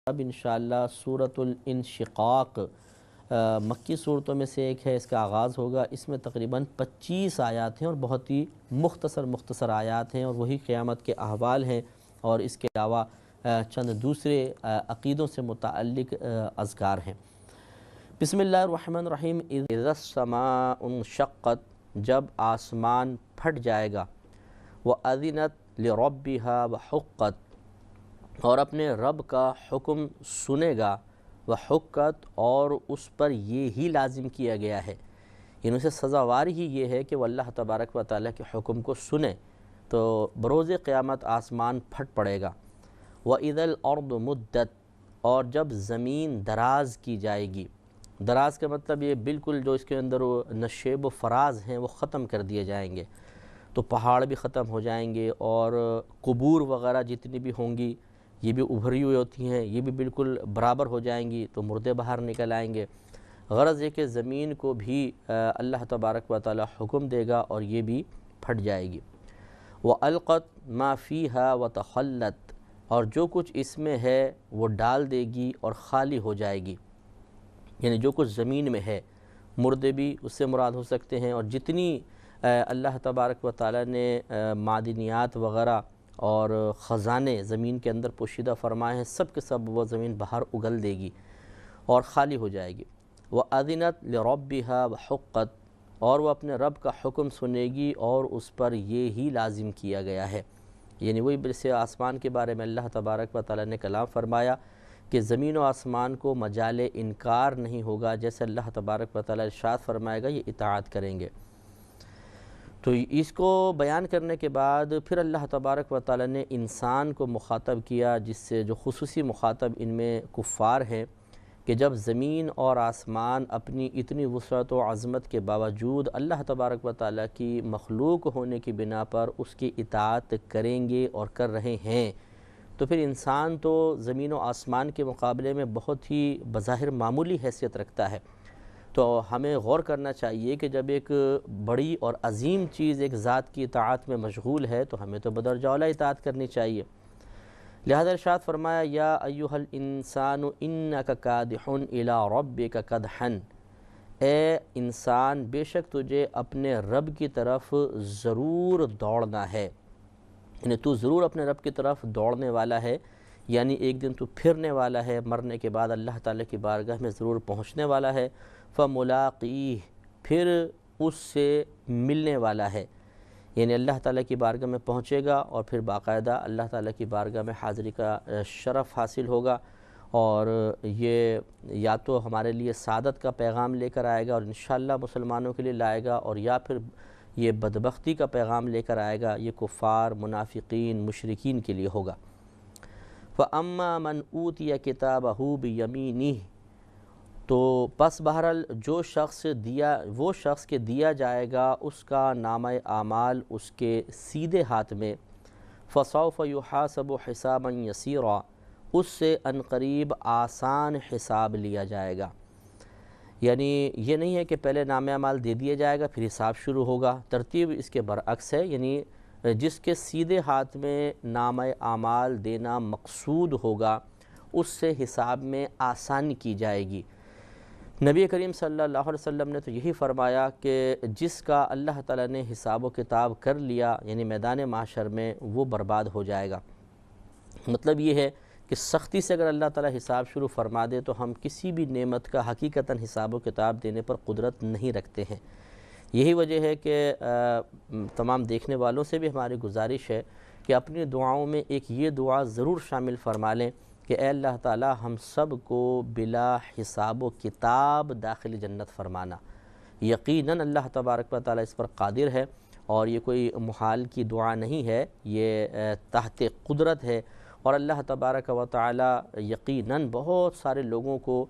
اب انشاءاللہ سورۃ الانشقاق مکی صورتوں میں سے ایک ہے، اس کا آغاز ہوگا۔ اس میں تقریباً 25 آیات ہیں اور بہت ہی مختصر آیات ہیں، اور وہی قیامت کے احوال ہیں، اور اس کے علاوہ چند دوسرے عقیدوں سے متعلق اذکار ہیں۔ بسم اللہ الرحمن الرحیم۔ اذا السماء انشقت، جب آسمان پھٹ جائے گا، وَأَذِنَتْ لِرَبِّهَا وَحُقَّتْ، اور اپنے رب کا حکم سنے گا، وحقت، اور اس پر یہ ہی لازم کیا گیا ہے، یعنی اسے سزاوار ہی یہ ہے کہ وہ اللہ تبارک و تعالیٰ کے حکم کو سنے، تو بروز قیامت آسمان پھٹ پڑے گا۔ وَإِذَا الْأَرْضُ مُدَّتْ، اور جب زمین دراز کی جائے گی۔ دراز کا مطلب یہ بالکل جو اس کے اندر نشیب و فراز ہیں وہ ختم کر دیے جائیں گے، تو پہاڑ بھی ختم ہو جائیں گے، اور قبور وغیرہ جتنی بھی ہوں گی یہ بھی ابھری ہوئی ہوتی ہیں، یہ بھی بالکل برابر ہو جائیں گی، تو مردے باہر نکل آئیں گے۔ غرض یہ کہ زمین کو بھی اللہ تبارک و تعالی حکم دے گا اور یہ بھی پھٹ جائے گی۔ وَأَلْقَتْ مَا فِيهَا وَتَخَلَّتْ، اور جو کچھ اس میں ہے وہ ڈال دے گی اور خالی ہو جائے گی، یعنی جو کچھ زمین میں ہے، مردے بھی اس سے مراد ہو سکتے ہیں، اور جتنی اللہ تبارک و تعالی نے معدنیات وغیرہ اور خزانے زمین کے اندر پوشیدہ فرمائے ہیں، سب کے سب وہ زمین باہر اگل دے گی اور خالی ہو جائے گی۔ وَأَذِنَتْ لِرَبِّهَا وَحُقَّتْ، اور وہ اپنے رب کا حکم سنے گی اور اس پر یہ ہی لازم کیا گیا ہے، یعنی وہی برسے آسمان کے بارے میں اللہ تبارک و تعالی نے کلام فرمایا کہ زمین و آسمان کو مجال انکار نہیں ہوگا، جیسے اللہ تبارک و تعالی ارشاد فرمائے گا یہ اطاعت کریں گے۔ تو اس کو بیان کرنے کے بعد پھر اللہ تبارک و تعالی نے انسان کو مخاطب کیا، جس سے جو خصوصی مخاطب ان میں کفار ہیں، کہ جب زمین اور آسمان اپنی اتنی وسعت و عظمت کے باوجود اللہ تبارک و تعالی کی مخلوق ہونے کی بنا پر اس کی اطاعت کریں گے اور کر رہے ہیں، تو پھر انسان تو زمین و آسمان کے مقابلے میں بہت ہی بظاہر معمولی حیثیت رکھتا ہے۔ تو ہمیں غور کرنا چاہیے کہ جب ایک بڑی اور عظیم چیز ایک ذات کی اطاعت میں مشغول ہے تو ہمیں تو بدرجہ اعلیٰ اطاعت کرنی چاہیے۔ لہذا ارشاد فرمایا یا ایھا الانسان انک کادح الی ربک کدحا، اے انسان بے شک تجھے اپنے رب کی طرف ضرور دوڑنا ہے، یعنی تو ضرور اپنے رب کی طرف دوڑنے والا ہے، یعنی ایک دن تو پھرنے والا ہے، مرنے کے بعد اللہ تعالیٰ کی بارگاہ میں ضرور پہنچنے والا ہے۔ فَمُلَاقِيهِ، پھر اس سے ملنے والا ہے، یعنی اللہ تعالیٰ کی بارگاہ میں پہنچے گا اور پھر باقاعدہ اللہ تعالیٰ کی بارگاہ میں حاضری کا شرف حاصل ہوگا، اور یہ یا تو ہمارے لیے سعادت کا پیغام لے کر آئے گا اور انشاءاللہ مسلمانوں کے لیے لائے گا، اور یا پھر یہ بدبختی کا پیغام لے کر آئے گا، یہ کفار، منافقین، مشرکین کے لیے ہوگا۔ فَأَمَّا مَنْ أُوتِيَ كِتَابَهُ بِيَمِينِهِ، تو پس بہرحال وہ شخص کے دیا جائے گا اس کا نامہ اعمال اس کے سیدھے ہاتھ میں، فَسَوْفَ يُحَاسَبُ حِسَابًا يَسِيرًا، اس سے عنقریب آسان حساب لیا جائے گا، یعنی یہ نہیں ہے کہ پہلے نامہ اعمال دے دیا جائے گا پھر حساب شروع ہوگا، ترتیب اس کے برعکس ہے، یعنی جس کے سیدھے ہاتھ میں نامہ اعمال دینا مقصود ہوگا اس سے حساب میں آسانی کی جائے گی۔ نبی کریم صلی اللہ علیہ وسلم نے تو یہی فرمایا کہ جس کا اللہ تعالیٰ نے حساب و کتاب کر لیا یعنی میدان محشر میں، وہ برباد ہو جائے گا۔ مطلب یہ ہے کہ سختی سے اگر اللہ تعالیٰ حساب شروع فرما دے تو ہم کسی بھی نعمت کا حقیقتاً حساب و کتاب دینے پر قدرت نہیں رکھتے ہیں۔ یہی وجہ ہے کہ تمام دیکھنے والوں سے بھی ہماری گزارش ہے کہ اپنی دعاؤں میں ایک یہ دعا ضرور شامل فرما لیں کہ اے اللہ تعالیٰ ہم سب کو بلا حساب و کتاب داخل جنت فرمانا۔ یقیناً اللہ تبارک و تعالیٰ اس پر قادر ہے، اور یہ کوئی محال کی دعا نہیں ہے، یہ تحت قدرت ہے، اور اللہ تبارک و تعالیٰ یقیناً بہت سارے لوگوں کو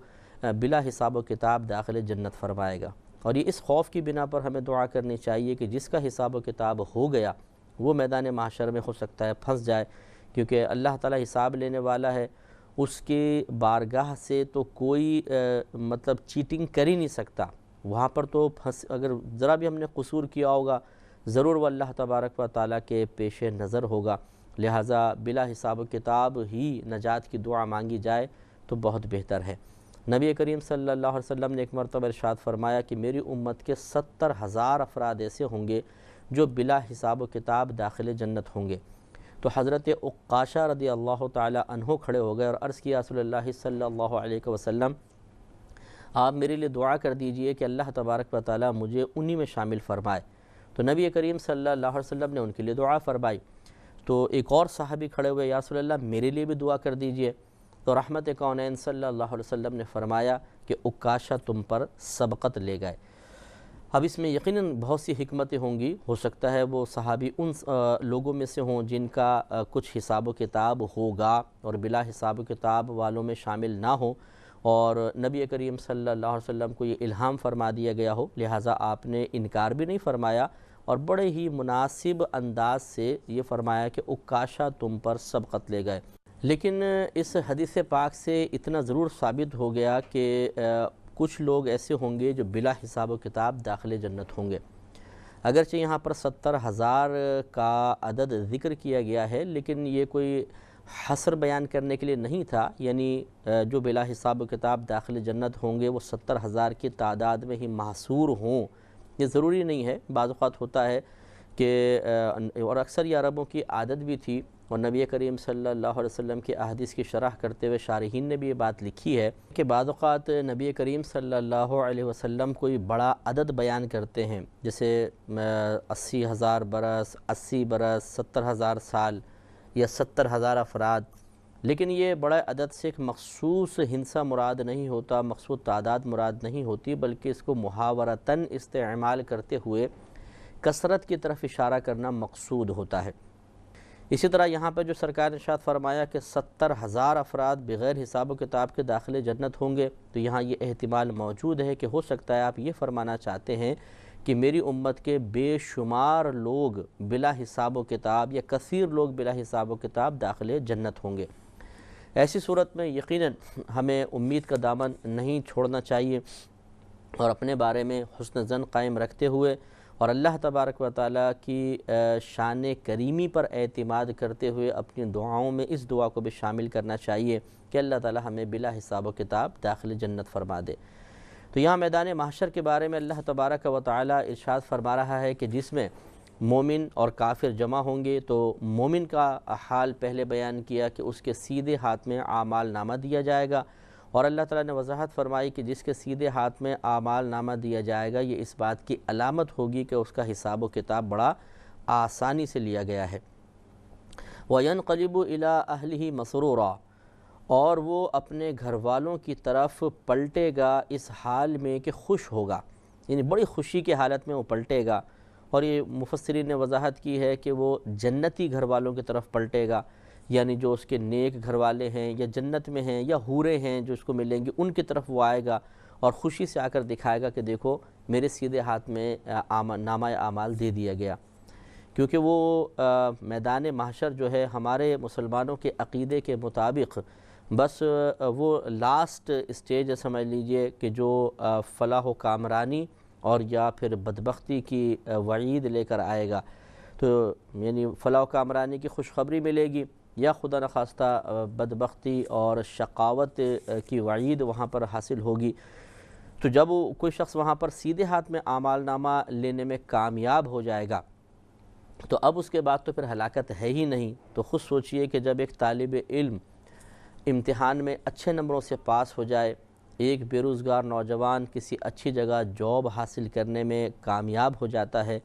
بلا حساب و کتاب داخل جنت فرمائے گا، اور یہ اس خوف کی بنا پر ہمیں دعا کرنی چاہیے کہ جس کا حساب و کتاب ہو گیا وہ میدان محشر میں ہو سکتا ہے پھنس جائے، کیونکہ اللہ تعالیٰ حساب لینے والا ہے، اس کے بارگاہ سے تو کوئی مطلب چیٹنگ کر ہی نہیں سکتا، وہاں پر تو اگر ذرا بھی ہم نے قصور کیا ہوگا ضرور وہ اللہ تبارک و تعالیٰ کے پیش نظر ہوگا، لہٰذا بلا حساب و کتاب ہی نجات کی دعا مانگی جائے تو بہت بہتر ہے۔ نبی کریم صلی اللہ علیہ وسلم نے ایک مرتبہ ارشاد فرمایا کہ میری امت کے 70,000 افراد ایسے ہوں گے جو بلا حساب و کتاب داخل جنت ہوں گے۔ تو حضرت عکاشہ رضی اللہ تعالی عنہ کھڑے ہو گئے اور عرض کیا رسول اللہ صلی اللہ علیہ وسلم آپ میرے لیے دعا کر دیجئے کہ اللہ تبارک و تعالی مجھے انہی میں شامل فرمائے۔ تو نبی کریم صلی اللہ علیہ وسلم نے ان کے لیے دعا فرمائی۔ تو ایک اور صحابی کھڑے ہوئے، یا رسول اللہ میرے لیے بھی دعا کر دیجئے۔ تو رحمت کونین صلی اللہ علیہ وسلم نے فرمایا کہ عکاشہ تم پر سبقت لے گئے۔ اب اس میں یقیناً بہت سی حکمتیں ہوں گی، ہو سکتا ہے وہ صحابی ان لوگوں میں سے ہوں جن کا کچھ حساب و کتاب ہوگا اور بلا حساب و کتاب والوں میں شامل نہ ہوں، اور نبی کریم صلی اللہ علیہ وسلم کو یہ الہام فرما دیا گیا ہو، لہٰذا آپ نے انکار بھی نہیں فرمایا اور بڑے ہی مناسب انداز سے یہ فرمایا کہ عکاشہ تم پر سبقت لے گئے۔ لیکن اس حدیث پاک سے اتنا ضرور ثابت ہو گیا کہ کچھ لوگ ایسے ہوں گے جو بلا حساب و کتاب داخل جنت ہوں گے۔ اگرچہ یہاں پر 70,000 کا عدد ذکر کیا گیا ہے، لیکن یہ کوئی حصر بیان کرنے کے لیے نہیں تھا، یعنی جو بلا حساب و کتاب داخل جنت ہوں گے وہ 70,000 کی تعداد میں ہی محصور ہوں، یہ ضروری نہیں ہے۔ بعض اوقات ہوتا ہے کہ اور اکثر یہ عربوں کی عادت بھی تھی، اور نبی کریم صلی اللہ علیہ وسلم کی احادیث کی شرح کرتے ہوئے شارحین نے بھی یہ بات لکھی ہے کہ بعض اوقات نبی کریم صلی اللہ علیہ وسلم کوئی بڑا عدد بیان کرتے ہیں، جیسے 80,000 برس، 80 برس، 70,000 سال یا 70,000 افراد، لیکن یہ بڑا عدد سے ایک مخصوص ہندسہ مراد نہیں ہوتا، مخصوص تعداد مراد نہیں ہوتی، بلکہ اس کو محاورتاً استعمال کرتے ہوئے کثرت کی طرف اشارہ کرنا مقصود ہوتا ہے۔ اسی طرح یہاں پہ جو سرکار نے ارشاد فرمایا کہ 70,000 افراد بغیر حساب و کتاب کے داخل جنت ہوں گے، تو یہاں یہ احتمال موجود ہے کہ ہو سکتا ہے آپ یہ فرمانا چاہتے ہیں کہ میری امت کے بے شمار لوگ بلا حساب و کتاب یا کثیر لوگ بلا حساب و کتاب داخل جنت ہوں گے۔ ایسی صورت میں یقیناً ہمیں امید کا دامن نہیں چھوڑنا چاہیے، اور اپنے بارے میں حسن ظن قائم رکھتے ہوئے اور اللہ تبارک و تعالیٰ کی شان کریمی پر اعتماد کرتے ہوئے اپنی دعاؤں میں اس دعا کو بھی شامل کرنا چاہیے کہ اللہ تعالیٰ ہمیں بلا حساب و کتاب داخل جنت فرما دے۔ تو یہاں میدان محشر کے بارے میں اللہ تبارک و تعالیٰ ارشاد فرما رہا ہے کہ جس میں مومن اور کافر جمع ہوں گے، تو مومن کا حال پہلے بیان کیا کہ اس کے سیدھے ہاتھ میں اعمال نامہ دیا جائے گا، اور اللہ تعالیٰ نے وضاحت فرمائی کہ جس کے سیدھے ہاتھ میں اعمال نامہ دیا جائے گا، یہ اس بات کی علامت ہوگی کہ اس کا حساب و کتاب بڑا آسانی سے لیا گیا ہے۔ وَيَنْقَلِبُ إِلَىٰ أَهْلِهِ مَسْرُورًا، اور وہ اپنے گھر والوں کی طرف پلٹے گا اس حال میں کہ خوش ہوگا، یعنی بڑی خوشی کی حالت میں وہ پلٹے گا۔ اور یہ مفسرین نے وضاحت کی ہے کہ وہ جنتی گھر والوں کی طرف پلٹے گا، یعنی جو اس کے نیک گھر والے ہیں یا جنت میں ہیں یا حوریں ہیں جو اس کو ملیں گی، ان کی طرف وہ آئے گا اور خوشی سے آ کر دکھائے گا کہ دیکھو میرے سیدھے ہاتھ میں نامہ اعمال دے دیا گیا۔ کیونکہ وہ میدان محشر جو ہے ہمارے مسلمانوں کے عقیدے کے مطابق بس وہ لاسٹ اسٹیج سمجھ لیجئے کہ جو فلاح و کامرانی اور یا پھر بدبختی کی وعید لے کر آئے گا۔ تو یعنی فلاح و کامرانی کی خوشخبری ملے گی یا خدا نخواستہ بدبختی اور شقاوت کی وعید وہاں پر حاصل ہوگی۔ تو جب کوئی شخص وہاں پر سیدھے ہاتھ میں اعمال نامہ لینے میں کامیاب ہو جائے گا، تو اب اس کے بعد تو پھر ہلاکت ہے ہی نہیں۔ تو خود سوچئے کہ جب ایک طالب علم امتحان میں اچھے نمبروں سے پاس ہو جائے، ایک بے روزگار نوجوان کسی اچھی جگہ جاب حاصل کرنے میں کامیاب ہو جاتا ہے،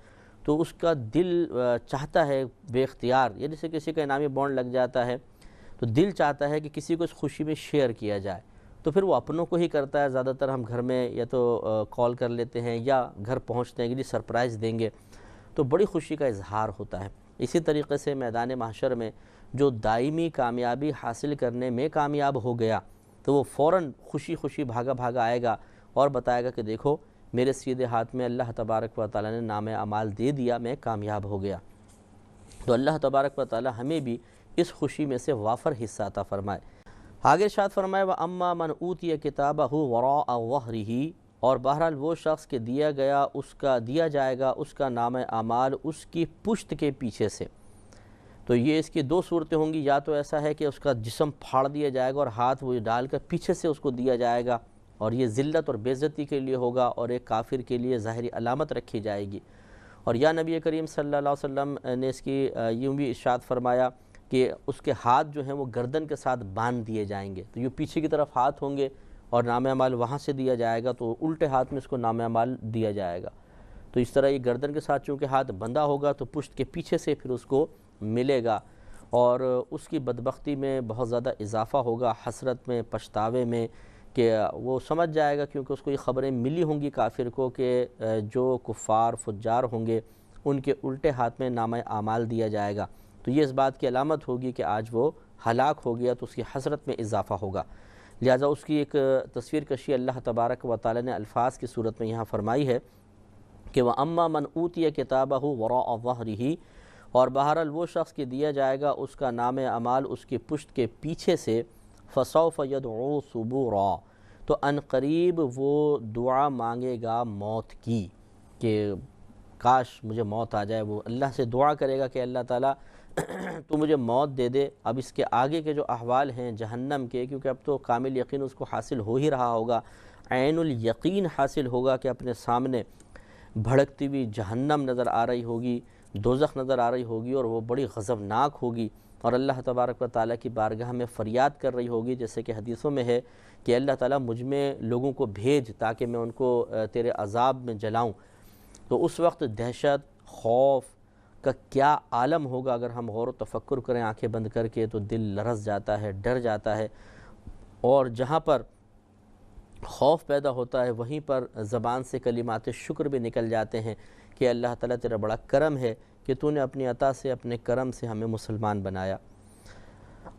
تو اس کا دل چاہتا ہے بے اختیار، یا جیسے کسی کا انعامی بانڈ لگ جاتا ہے تو دل چاہتا ہے کہ کسی کو اس خوشی میں شیئر کیا جائے، تو پھر وہ اپنوں کو ہی کرتا ہے۔ زیادہ تر ہم گھر میں یا تو کال کر لیتے ہیں یا گھر پہنچتے ہیں کہ جی سرپرائز دیں گے، تو بڑی خوشی کا اظہار ہوتا ہے۔ اسی طریقے سے میدان محشر میں جو دائمی کامیابی حاصل کرنے میں کامیاب ہو گیا، تو وہ فوراً خوشی خوشی بھاگا بھاگا آئے گا اور بتائے گا کہ دیکھو میرے سیدھے ہاتھ میں اللہ تبارک و تعالیٰ نے نام اعمال دے دیا، میں کامیاب ہو گیا۔ تو اللہ تبارک و تعالیٰ ہمیں بھی اس خوشی میں سے وافر حصہ عطا فرمائے۔ آگے ارشاد فرمائے وَأَمَّا مَنْ أُوتِيَ كِتَابَهُ وَرَاءَ ظَهْرِهِ، اور بہرحال وہ شخص کے دیا جائے گا اس کا نام اعمال اس کی پشت کے پیچھے سے۔ تو یہ اس کی دو صورتیں ہوں گی، یا تو ایسا ہے کہ اس کا جسم پھاڑ دیا جائے گا اور ہاتھ وہ ڈال کر پیچھے سے اس کو دیا جائے گا، اور یہ ذلت اور بے عزتی کے لیے ہوگا اور ایک کافر کے لیے ظاہری علامت رکھی جائے گی۔ اور یا نبی کریم صلی اللہ علیہ وسلم نے اس کی یوں بھی ارشاد فرمایا کہ اس کے ہاتھ جو ہیں وہ گردن کے ساتھ باندھ دیے جائیں گے، تو یہ پیچھے کی طرف ہاتھ ہوں گے اور نام اعمال وہاں سے دیا جائے گا، تو الٹے ہاتھ میں اس کو نام اعمال دیا جائے گا۔ تو اس طرح یہ گردن کے ساتھ چونکہ ہاتھ بندھا ہوگا تو پشت کے پیچھے سے پھر اس کو ملے گا، اور اس کی بدبختی میں بہت زیادہ اضافہ ہوگا، حسرت میں، پچھتاوے میں، کہ وہ سمجھ جائے گا کیونکہ اس کو یہ خبریں ملی ہوں گی کافر کو کہ جو کفار فجار ہوں گے ان کے الٹے ہاتھ میں نامہ اعمال دیا جائے گا، تو یہ اس بات کی علامت ہوگی کہ آج وہ ہلاک ہو گیا، تو اس کی حسرت میں اضافہ ہوگا۔ لہٰذا اس کی ایک تصویر کشی اللہ تبارک و تعالی نے الفاظ کی صورت میں یہاں فرمائی ہے کہ وَأَمَّا مَنْ أُوتِيَ كِتَابَهُ وَرَاءَ ظَهْرِهِ، اور بہرحال وہ شخص کے دیا جائے گا اس کا نام اعمال اس کی پشت کے پیچھے سے، فَسَوْفَ يَدْعُو ثُبُورًا، تو ان قریب وہ دعا مانگے گا موت کی کہ کاش مجھے موت آ جائے۔ وہ اللہ سے دعا کرے گا کہ اللہ تعالیٰ تو مجھے موت دے دے۔ اب اس کے آگے کے جو احوال ہیں جہنم کے، کیونکہ اب تو کامل یقین اس کو حاصل ہو ہی رہا ہوگا، عین الیقین حاصل ہوگا کہ اپنے سامنے بھڑکتی ہوئی جہنم نظر آ رہی ہوگی، دوزخ نظر آ رہی ہوگی، اور وہ بڑی غضبناک ہوگی، اور اللہ تبارک و تعالیٰ کی بارگاہ میں فریاد کر رہی ہوگی، جیسے کہ حدیثوں میں ہے کہ اللہ تعالیٰ مجھ میں لوگوں کو بھیج تاکہ میں ان کو تیرے عذاب میں جلاؤں۔ تو اس وقت دہشت، خوف کا کیا عالم ہوگا، اگر ہم غور و تفکر کریں آنکھیں بند کر کے تو دل لرز جاتا ہے، ڈر جاتا ہے، اور جہاں پر خوف پیدا ہوتا ہے وہیں پر زبان سے کلمات شکر بھی نکل جاتے ہیں کہ اللہ تعالیٰ تیرا بڑا کرم ہے کہ تو نے اپنی عطا سے، اپنے کرم سے ہمیں مسلمان بنایا۔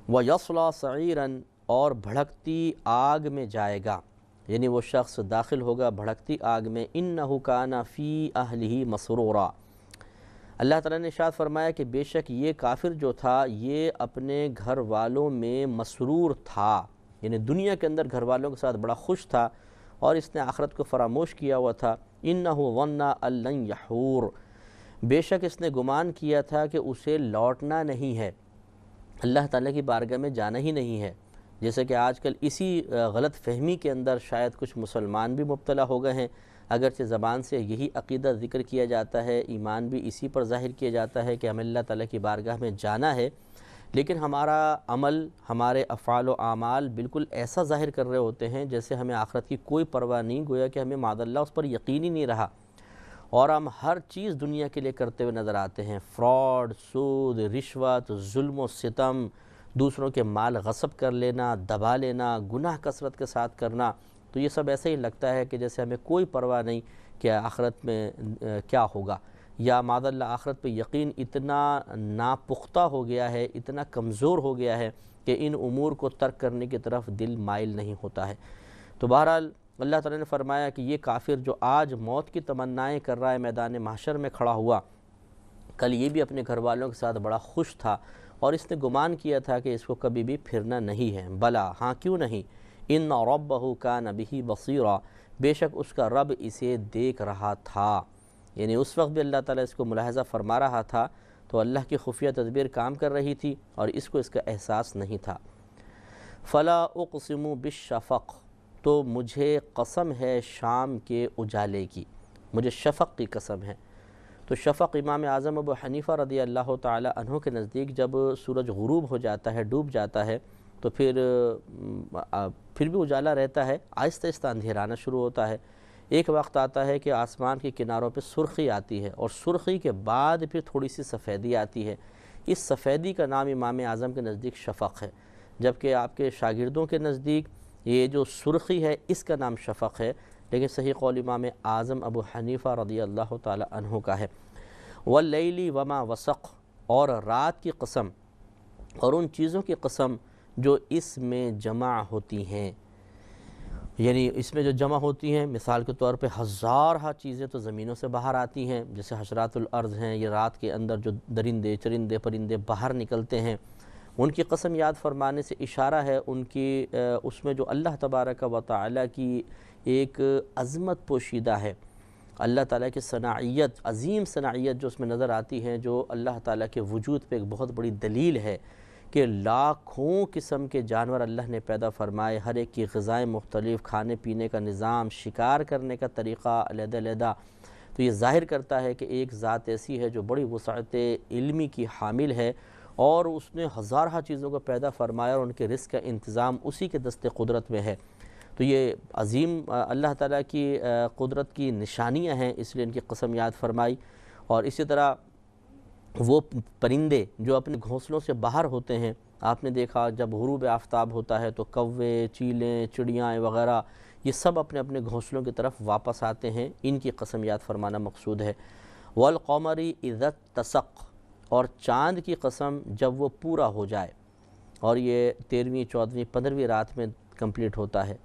وَيَصْلَى سَعِيرًا، اور بھڑکتی آگ میں جائے گا، یعنی وہ شخص داخل ہوگا بھڑکتی آگ میں۔ إِنَّهُ كَانَ فِي أَهْلِهِ مَسْرُورًا، اللہ تعالیٰ نے ارشاد فرمایا کہ بے شک یہ کافر جو تھا یہ اپنے گھر والوں میں مسرور تھا، یعنی دنیا کے اندر گھر والوں کے ساتھ بڑا خوش تھا، اور اس نے آخرت کو فراموش کیا ہوا تھا۔ إِنَّهُ ظَنَّ أَن لَّن يَحُورَ، بے شک اس نے گمان کیا تھا کہ اسے لوٹنا نہیں ہے، اللہ تعالیٰ کی بارگاہ میں جانا ہی نہیں ہے۔ جیسے کہ آج کل اسی غلط فہمی کے اندر شاید کچھ مسلمان بھی مبتلا ہو گئے ہیں، اگرچہ زبان سے یہی عقیدہ ذکر کیا جاتا ہے، ایمان بھی اسی پر ظاہر کیا جاتا ہے کہ ہمیں اللہ تعالیٰ کی بارگاہ میں جانا ہے، لیکن ہمارا عمل، ہمارے افعال و اعمال بالکل ایسا ظاہر کر رہے ہوتے ہیں جیسے ہمیں آخرت کی کوئی پرواہ نہیں، گویا کہ ہمیں معاذ اللہ اس پر یقین ہی نہیں رہا، اور ہم ہر چیز دنیا کے لیے کرتے ہوئے نظر آتے ہیں، فراڈ، سود، رشوت، ظلم و ستم، دوسروں کے مال غصب کر لینا، دبا لینا، گناہ کثرت کے ساتھ کرنا، تو یہ سب ایسے ہی لگتا ہے کہ جیسے ہمیں کوئی پرواہ نہیں کہ آخرت میں کیا ہوگا، یا معاذ اللہ آخرت پہ یقین اتنا ناپختہ ہو گیا ہے، اتنا کمزور ہو گیا ہے کہ ان امور کو ترک کرنے کی طرف دل مائل نہیں ہوتا ہے۔ تو بہرحال اللہ تعالیٰ نے فرمایا کہ یہ کافر جو آج موت کی تمنائیں کر رہا ہے، میدان محشر میں کھڑا ہوا، کل یہ بھی اپنے گھر والوں کے ساتھ بڑا خوش تھا، اور اس نے گمان کیا تھا کہ اس کو کبھی بھی پھرنا نہیں ہے۔ بلا، ہاں کیوں نہیں، ان ربہ کان بہ بصیرا، بے شک اس کا رب اسے دیکھ رہا تھا، یعنی اس وقت بھی اللہ تعالیٰ اس کو ملاحظہ فرما رہا تھا، تو اللہ کی خفیہ تدبیر کام کر رہی تھی اور اس کو اس کا احساس نہیں تھا۔ فلا اقسم بالشفق، تو مجھے قسم ہے شام کے اجالے کی، مجھے شفق کی قسم ہے۔ تو شفق امام اعظم ابو حنیفہ رضی اللہ تعالی عنہ کے نزدیک جب سورج غروب ہو جاتا ہے، ڈوب جاتا ہے، تو پھر بھی اجالا رہتا ہے، آہستہ آہستہ اندھیرانا شروع ہوتا ہے۔ ایک وقت آتا ہے کہ آسمان کے کناروں پہ سرخی آتی ہے، اور سرخی کے بعد پھر تھوڑی سی سفیدی آتی ہے، اس سفیدی کا نام امام اعظم کے نزدیک شفق ہے، جبکہ آپ کے شاگردوں کے نزدیک یہ جو سرخی ہے اس کا نام شفق ہے، لیکن صحیح قول امام اعظم ابو حنیفہ رضی اللہ تعالی عنہ کا ہے۔ واللیل وما وسق، اور رات کی قسم اور ان چیزوں کی قسم جو اس میں جمع ہوتی ہیں، یعنی اس میں جو جمع ہوتی ہیں، مثال کے طور پہ ہزارہ چیزیں تو زمینوں سے باہر آتی ہیں، جیسے حشرات الارض ہیں، یہ رات کے اندر جو درندے، چرندے، پرندے باہر نکلتے ہیں، ان کی قسم یاد فرمانے سے اشارہ ہے ان کی اس میں جو اللہ تبارک و تعالی کی ایک عظمت پوشیدہ ہے، اللہ تعالیٰ کی صناعیت، عظیم صناعیت جو اس میں نظر آتی ہے، جو اللہ تعالیٰ کے وجود پہ ایک بہت بڑی دلیل ہے کہ لاکھوں قسم کے جانور اللہ نے پیدا فرمائے، ہر ایک کی غذائیں مختلف، کھانے پینے کا نظام، شکار کرنے کا طریقہ علیحدہ علیحدہ. تو یہ ظاہر کرتا ہے کہ ایک ذات ایسی ہے جو بڑی وسعت علمی کی حامل ہے، اور اس نے ہزارہ چیزوں کو پیدا فرمایا اور ان کے رزق کا انتظام اسی کے دست قدرت میں ہے. تو یہ عظیم اللہ تعالیٰ کی قدرت کی نشانیاں ہیں، اس لیے ان کی قسم یاد فرمائی. اور اسی طرح وہ پرندے جو اپنے گھونسلوں سے باہر ہوتے ہیں، آپ نے دیکھا جب غروب آفتاب ہوتا ہے تو کوے، چیلیں، چڑیاں وغیرہ یہ سب اپنے اپنے گھونسلوں کی طرف واپس آتے ہیں، ان کی قسم یاد فرمانا مقصود ہے. والقمر اذا اتسق، اور چاند کی قسم جب وہ پورا ہو جائے، اور یہ 13ویں 14ویں 15ویں رات میں کمپلیٹ ہوتا ہے.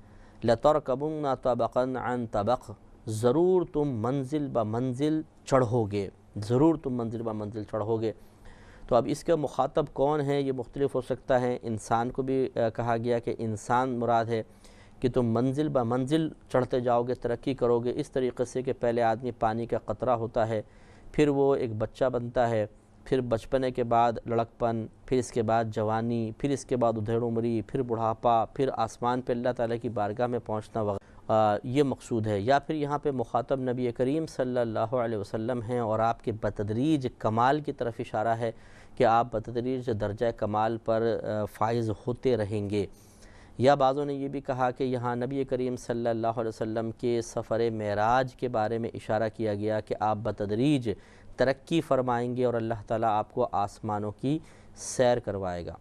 لَتَرْكَبُنَّ طَبَقًا عَنْ طَبَقٍ، ضرور تم منزل بہ منزل چڑھو گے، ضرور تم منزل بہ منزل چڑھو گے. تو اب اس کا مخاطب کون ہے یہ مختلف ہو سکتا ہے. انسان کو بھی کہا گیا کہ انسان مراد ہے کہ تم منزل بہ منزل چڑھتے جاؤ گے، ترقی کرو گے، اس طریقے سے کہ پہلے آدمی پانی کا قطرہ ہوتا ہے، پھر وہ ایک بچہ بنتا ہے، پھر بچپنے کے بعد لڑکپن، پھر اس کے بعد جوانی، پھر اس کے بعد ادھیڑ عمری، پھر بڑھاپا، پھر آسمان پہ اللہ تعالیٰ کی بارگاہ میں پہنچنا وغیرہ. یہ مقصود ہے. یا پھر یہاں پہ مخاطب نبی کریم صلی اللہ علیہ وسلم ہیں، اور آپ کے بتدریج کمال کی طرف اشارہ ہے کہ آپ بتدریج درجہ کمال پر فائز ہوتے رہیں گے. یا بعضوں نے یہ بھی کہا کہ یہاں نبی کریم صلی اللہ علیہ وسلم کے سفر معراج کے بارے میں اشارہ کیا گیا کہ آپ بتدریج ترقی فرمائیں گے اور اللہ تعالیٰ آپ کو آسمانوں کی سیر کروائے گا.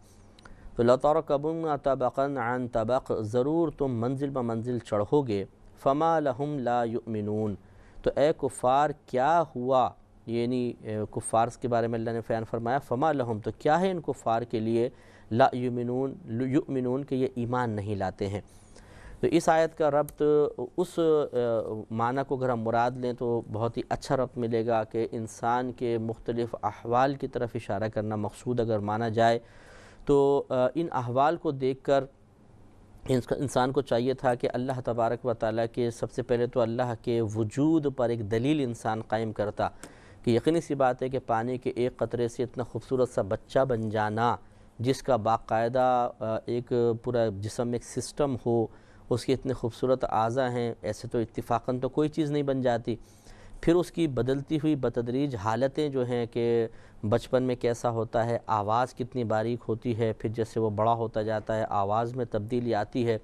تو لَتَرْكَبُنَّ طَبَقًا عَنْ طَبَقٍ، ضرور تم منزل بہ منزل چڑھو گے. فَمَا لَهُمْ لَا يُؤْمِنُونَ، تو اے کفار کیا ہوا، یعنی کفار کے بارے میں اللہ نے بیان فرمایا فَمَا لَهُمْ، تو کیا ہے ان کفار کے لیے، لا یؤمنون کہ یہ ایمان نہیں لاتے ہیں. تو اس آیت کا ربط اس معنی کو اگر ہم مراد لیں تو بہت ہی اچھا ربط ملے گا کہ انسان کے مختلف احوال کی طرف اشارہ کرنا مقصود اگر مانا جائے تو ان احوال کو دیکھ کر انسان کو چاہیے تھا کہ اللہ تبارک و تعالیٰ کے سب سے پہلے تو اللہ کے وجود پر ایک دلیل انسان قائم کرتا کہ یقینی سی بات ہے کہ پانی کے ایک قطرے سے اتنا خوبصورت سا بچہ بن جانا، جس کا باقاعدہ ایک پورا جسم میں ایک سسٹم ہو، اس کے اتنے خوبصورت اعضاء ہیں، ایسے تو اتفاقاً تو کوئی چیز نہیں بن جاتی. پھر اس کی بدلتی ہوئی بتدریج حالتیں جو ہیں کہ بچپن میں کیسا ہوتا ہے، آواز کتنی باریک ہوتی ہے، پھر جیسے وہ بڑا ہوتا جاتا ہے آواز میں تبدیلی آتی ہے،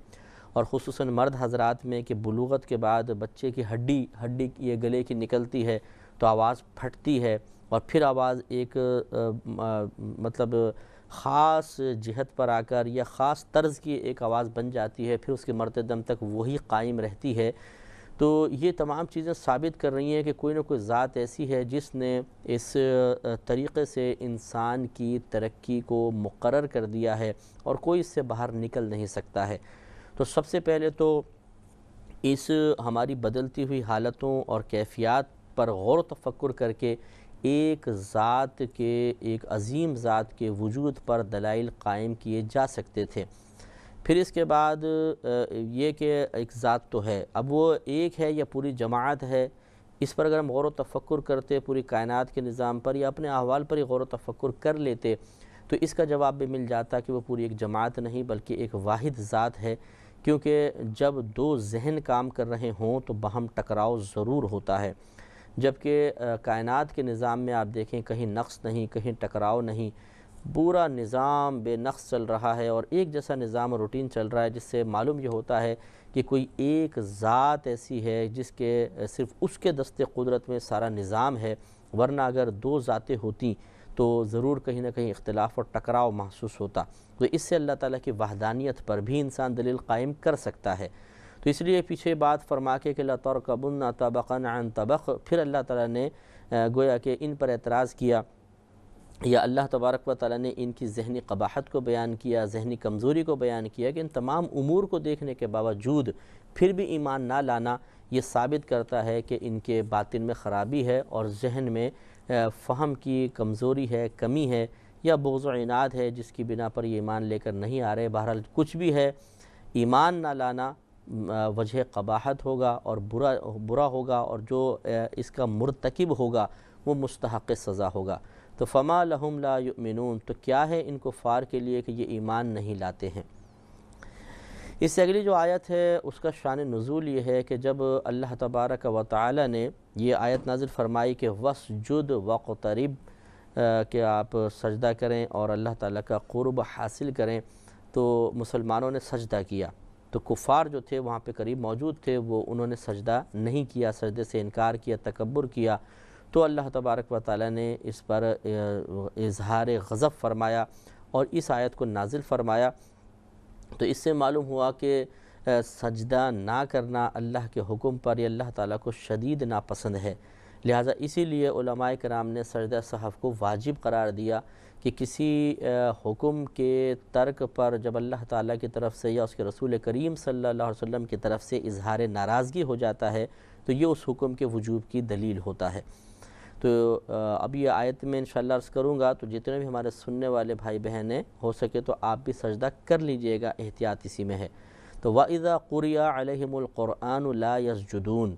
اور خصوصاً مرد حضرات میں کہ بلوغت کے بعد بچے کی ہڈی یہ گلے کی نکلتی ہے تو آواز پھٹتی ہے، اور پھر آواز ایک مطلب خاص جہت پر آ کر یا خاص طرز کی ایک آواز بن جاتی ہے، پھر اس کے مرتے دم تک وہی قائم رہتی ہے. تو یہ تمام چیزیں ثابت کر رہی ہیں کہ کوئی نہ کوئی ذات ایسی ہے جس نے اس طریقے سے انسان کی ترقی کو مقرر کر دیا ہے اور کوئی اس سے باہر نکل نہیں سکتا ہے. تو سب سے پہلے تو اس ہماری بدلتی ہوئی حالتوں اور کیفیات پر غور و تفکر کر کے ایک ذات کے، ایک عظیم ذات کے وجود پر دلائل قائم کیے جا سکتے تھے. پھر اس کے بعد یہ کہ ایک ذات تو ہے، اب وہ ایک ہے یا پوری جماعت ہے، اس پر اگر ہم غور و تفکر کرتے پوری کائنات کے نظام پر یا اپنے احوال پر ہی غور و تفکر کر لیتے تو اس کا جواب بھی مل جاتا کہ وہ پوری ایک جماعت نہیں بلکہ ایک واحد ذات ہے. کیونکہ جب دو ذہن کام کر رہے ہوں تو باہم ٹکراؤ ضرور ہوتا ہے، جبکہ کائنات کے نظام میں آپ دیکھیں کہیں نقص نہیں، کہیں ٹکراؤ نہیں، پورا نظام بے نقص چل رہا ہے اور ایک جیسا نظام اور روٹین چل رہا ہے، جس سے معلوم یہ ہوتا ہے کہ کوئی ایک ذات ایسی ہے جس کے صرف اس کے دست قدرت میں سارا نظام ہے، ورنہ اگر دو ذاتیں ہوتیں تو ضرور کہیں نہ کہیں اختلاف اور ٹکراؤ محسوس ہوتا. تو اس سے اللہ تعالیٰ کی وحدانیت پر بھی انسان دلیل قائم کر سکتا ہے. تو اس لیے پیچھے بات فرما کے کہ لَتَرْكَبُنَّ طَبَقًا عَنْ طَبَقٍ، پھر اللہ تعالیٰ نے گویا کہ ان پر اعتراض کیا یا اللہ تبارک و تعالیٰ نے ان کی ذہنی قباحت کو بیان کیا، ذہنی کمزوری کو بیان کیا کہ ان تمام امور کو دیکھنے کے باوجود پھر بھی ایمان نہ لانا یہ ثابت کرتا ہے کہ ان کے باطن میں خرابی ہے اور ذہن میں فہم کی کمزوری ہے، کمی ہے، یا بغض و عناد ہے جس کی بنا پر یہ ایمان لے کر نہیں آ رہے. بہرحال کچھ بھی ہے، ایمان نہ لانا وجہ قباحت ہوگا اور برا ہوگا، اور جو اس کا مرتکب ہوگا وہ مستحق سزا ہوگا۔ تو فما لہم لا یؤمنون، تو کیا ہے ان کفار کے لیے کہ یہ ایمان نہیں لاتے ہیں۔ اس سے اگلی جو آیت ہے اس کا شان نزول یہ ہے کہ جب اللہ تبارک و تعالی نے یہ آیت نازل فرمائی کہ وَاسْجُدْ وَاقْتَرِب، کہ آپ سجدہ کریں اور اللہ تعالیٰ کا قرب حاصل کریں، تو مسلمانوں نے سجدہ کیا۔ تو کفار جو تھے وہاں پہ قریب موجود تھے، وہ انہوں نے سجدہ نہیں کیا، سجدے سے انکار کیا، تکبر کیا۔ تو اللہ تبارک و تعالیٰ نے اس پر اظہار غضب فرمایا اور اس آیت کو نازل فرمایا۔ تو اس سے معلوم ہوا کہ سجدہ نہ کرنا اللہ کے حکم پر یہ اللہ تعالیٰ کو شدید ناپسند ہے، لہٰذا اسی لیے علماء کرام نے سجدہ سہو کو واجب قرار دیا کہ کسی حکم کے ترک پر جب اللہ تعالیٰ کی طرف سے یا اس کے رسول کریم صلی اللہ علیہ وسلم کی طرف سے اظہار ناراضگی ہو جاتا ہے تو یہ اس حکم کے وجوب کی دلیل ہوتا ہے۔ تو اب یہ آیت میں انشاءاللہ عرض کروں گا، تو جتنے بھی ہمارے سننے والے بھائی بہنیں ہو سکے تو آپ بھی سجدہ کر لیجئے گا، احتیاط اسی میں ہے۔ تو وَإِذَا قُرِئَ عَلَيْهِمُ الْقُرْآنُ لَا يَسْجُدُونَ،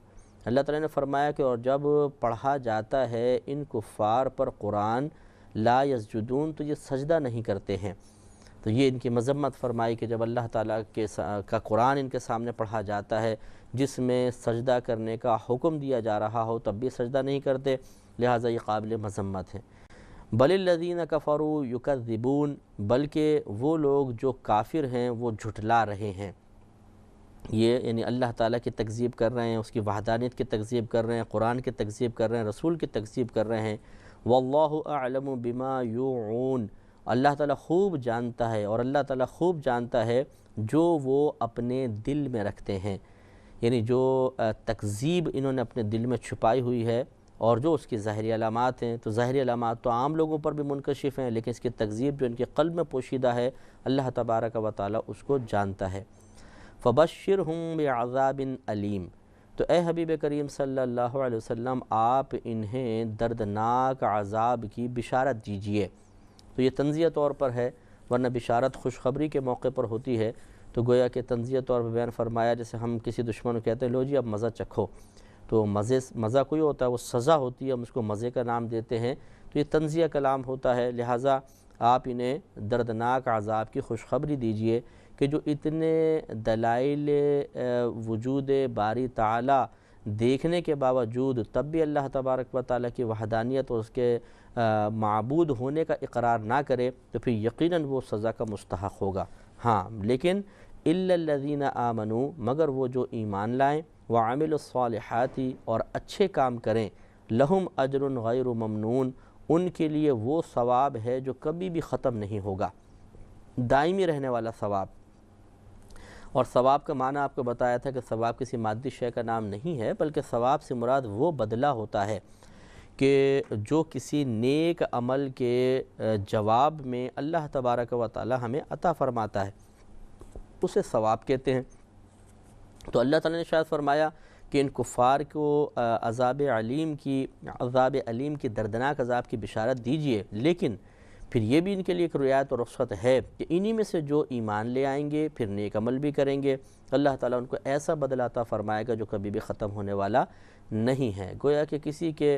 اللہ تعالیٰ نے فرمایا کہ اور جب پڑھا جاتا ہے ان کفار پر قرآن، لا یسجدون، تو یہ سجدہ نہیں کرتے ہیں۔ تو یہ ان کی مذمت فرمائی کہ جب اللہ تعالیٰ کا قرآن ان کے سامنے پڑھا جاتا ہے جس میں سجدہ کرنے کا حکم دیا جا رہا ہو تب بھی سجدہ نہیں کرتے، لہٰذا یہ قابل مذمت ہے۔ بل الذین کفروا یکذبون، بلکہ وہ لوگ جو کافر ہیں وہ جھٹلا رہے ہیں، یہ یعنی اللہ تعالیٰ کی تکذیب کر رہے ہیں، اس کی وحدانیت کی تکذیب کر رہے ہیں، قرآن کی تکذیب کر رہے ہیں، رسول کی تکذیب کر رہے ہیں۔ واللہ اعلم بما یوعون، اللہ تعالیٰ خوب جانتا ہے، اور اللہ تعالیٰ خوب جانتا ہے جو وہ اپنے دل میں رکھتے ہیں، یعنی جو تکذیب انہوں نے اپنے دل میں چھپائی ہوئی ہے اور جو اس کی ظاہری علامات ہیں، تو ظاہری علامات تو عام لوگوں پر بھی منکشف ہیں، لیکن اس کی تکذیب جو ان کے قلب میں پوشیدہ ہے اللہ تبارک و تعالیٰ اس کو جانتا ہے۔ فَبَشِّرْهُمْ بِعَذَابٍ عَلِيمٍ، تو اے حبیب کریم صلی اللہ علیہ وسلم آپ انہیں دردناک عذاب کی بشارت دیجئے۔ تو یہ تنزیہ طور پر ہے، ورنہ بشارت خوشخبری کے موقع پر ہوتی ہے، تو گویا کہ تنزیہ طور پر بیان فرمایا، جیسے ہم کسی دشمن کو کہتے ہیں لو جی اب مزہ چکھو، تو مزہ کوئی ہوتا ہے، وہ سزا ہوتی ہے، ہم اس کو مزے کا نام دیتے ہیں، تو یہ تنزیہ کلام ہوتا ہے، لہٰذا آپ انہیں دردناک عذاب کی خوشخبری دیجئے کہ جو اتنے دلائل وجود باری تعالیٰ دیکھنے کے باوجود تب بھی اللہ تبارک و تعالیٰ کی وحدانیت اور اس کے معبود ہونے کا اقرار نہ کرے تو پھر یقیناً وہ سزا کا مستحق ہوگا۔ ہاں لیکن الا الذین آمنوا، مگر وہ جو ایمان لائیں، وعملوا الصالحات، اور اچھے کام کریں، لہم اجر غیر ممنون، ان کے لیے وہ ثواب ہے جو کبھی بھی ختم نہیں ہوگا، دائمی رہنے والا ثواب۔ اور ثواب کا معنی آپ کو بتایا تھا کہ ثواب کسی مادی شے کا نام نہیں ہے، بلکہ ثواب سے مراد وہ بدلہ ہوتا ہے کہ جو کسی نیک عمل کے جواب میں اللہ تبارک و تعالی ہمیں عطا فرماتا ہے، اسے ثواب کہتے ہیں۔ تو اللہ تعالیٰ نے شاید فرمایا کہ ان کفار کو عذاب علیم کی دردناک عذاب کی بشارت دیجئے، لیکن پھر یہ بھی ان کے لیے ایک رعایت اور رخصت ہے کہ انہی میں سے جو ایمان لے آئیں گے پھر نیک عمل بھی کریں گے، اللہ تعالیٰ ان کو ایسا بدلہ عطا فرمائے گا جو کبھی بھی ختم ہونے والا نہیں ہے۔ گویا کہ کسی کے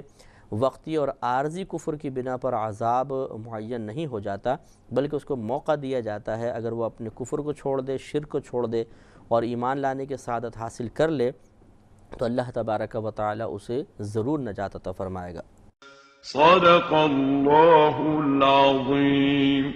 وقتی اور عارضی کفر کی بنا پر عذاب معین نہیں ہو جاتا، بلکہ اس کو موقع دیا جاتا ہے، اگر وہ اپنے کفر کو چھوڑ دے، شرک کو چھوڑ دے اور ایمان لانے کے سعادت حاصل کر لے تو اللہ تبارک و تعالی اسے ضرور نجات عطا فرمائے گا۔ صدق اللہ العظیم۔